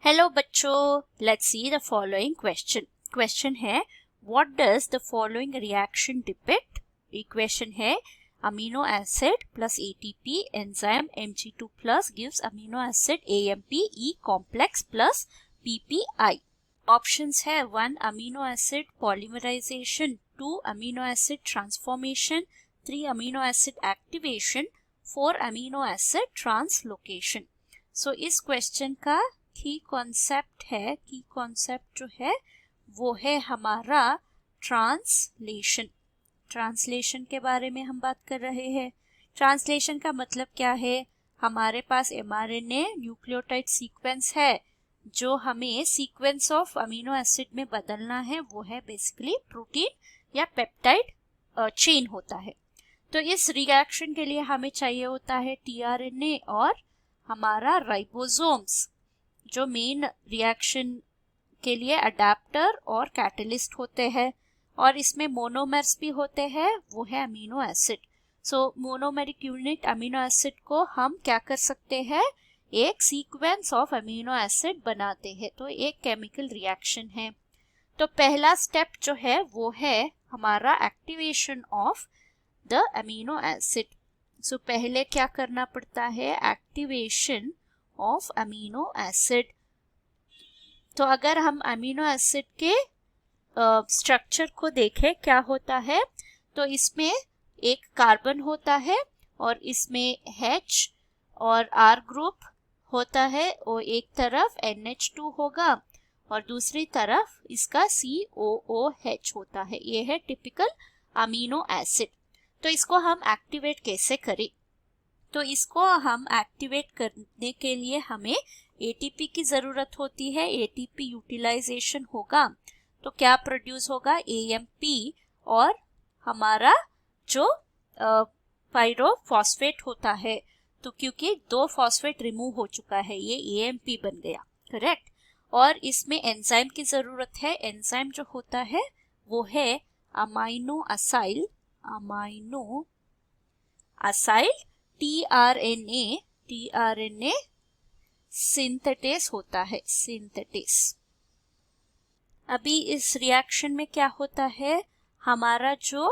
Hello बच्चों, let's see the following question. Question है what does the following reaction depict. Equation है amino acid plus ATP enzyme Mg2 plus gives amino acid AMP E complex plus PPI। Options है 1 amino acid polymerisation, 2 amino acid transformation, 3 amino acid activation, 4 amino acid translocation. So इस question का की concept जो है वो है हमारा translation. Translation के बारे में हम बात कर रहे हैं। ट्रांसलेशन का मतलब क्या है? हमारे पास mRNA न्यूक्लियोटाइड सीक्वेंस है जो हमें सीक्वेंस ऑफ अमीनो एसिड में बदलना है, वो है बेसिकली प्रोटीन या पेप्टाइड चेन होता है। तो इस रिएक्शन के लिए हमें चाहिए होता है tRNA और हमारा राइबोसोम्स, जो मेन रिएक्शन के लिए अडेप्टर और कैटलिस्ट होते हैं, और इसमें मोनोमर्स भी होते हैं, वो है अमीनो एसिड। सो मोनोमेरिक यूनिट अमीनो एसिड को हम क्या कर सकते हैं, एक सीक्वेंस ऑफ अमीनो एसिड बनाते हैं, तो एक केमिकल रिएक्शन है। तो पहला स्टेप जो है वो है हमारा activation of the amino acid. So पहले क्या करना पड़ता है, एक्टिवेशन ऑफ अमीनो एसिड। तो अगर हम अमीनो एसिड के स्ट्रक्चर को देखें क्या होता है, तो इसमें एक कार्बन होता है और इसमें H और R ग्रुप होता है, और एक तरफ NH2 होगा और दूसरी तरफ इसका COOH होता है। ये है टिपिकल अमीनो एसिड। तो इसको हम एक्टिवेट कैसे करें? तो इसको हम एक्टिवेट करने के लिए हमें ATP की ज़रूरत होती है। ATP यूटिलाइजेशन होगा तो क्या प्रोड्यूस होगा, AMP, और हमारा जो पायरोफॉस्फेट होता है, तो क्योंकि 2 फॉस्फेट रिमूव हो चुका है, ये AMP बन गया, करेक्ट। और इसमें एंजाइम की ज़रूरत है। एंजाइम जो होता है वो है अमाइनो असाइल tRNA सिंथेटेस होता है, सिंथेटेस। अभी इस रिएक्शन में क्या होता है, हमारा जो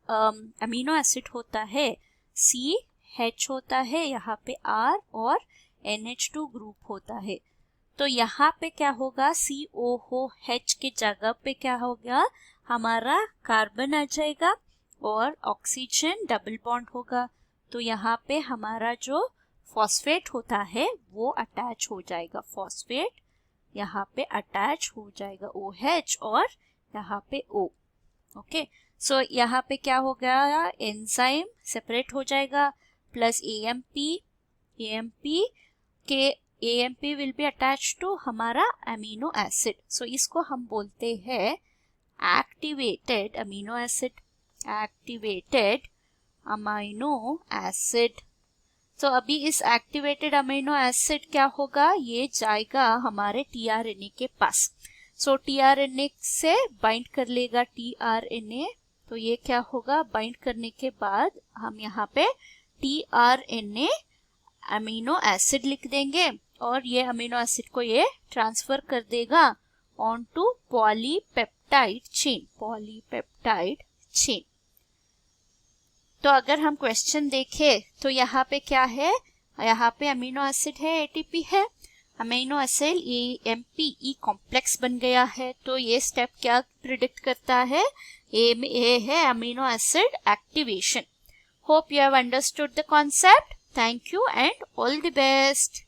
अमीनो एसिड होता है CH होता है, यहाँ पे R और NH2 ग्रुप होता है। तो यहाँ पे क्या होगा, COOH के जगह पे क्या होगा, हमारा कार्बन आ जाएगा और ऑक्सीजन डबल बॉन्ड होगा। तो यहाँ पे हमारा जो फॉस्फेट होता है वो अटैच हो जाएगा, फॉस्फेट यहाँ पे अटैच हो जाएगा, OH और यहाँ पे O। ओके, सो यहाँ पे क्या हो गया, एंजाइम सेपरेट हो जाएगा plus AMP will be attach to हमारा अमीनो एसिड। सो इसको हम बोलते हैं activated amino acid, activated amino acid. तो अभी इस एक्टिवेटेड अमीनो एसिड क्या होगा, ये जाएगा हमारे tRNA के पास। सो tRNA से बाइंड कर लेगा tRNA। तो ये क्या होगा, बाइंड करने के बाद हम यहाँ पे tRNA अमीनो एसिड लिख देंगे और ये अमीनो एसिड को ये ट्रांसफर कर देगा ऑन टू पॉलीपेप्टाइड चेन। तो अगर हम क्वेश्चन देखें तो यहाँ पे क्या है, यहाँ पे अमीनो एसिड है, ATP है, amino acid AMP E complex बन गया है। तो ये स्टेप क्या प्रिडिक्ट करता है, A है amino acid activation. Hope you have understood the concept. Thank you and all the best.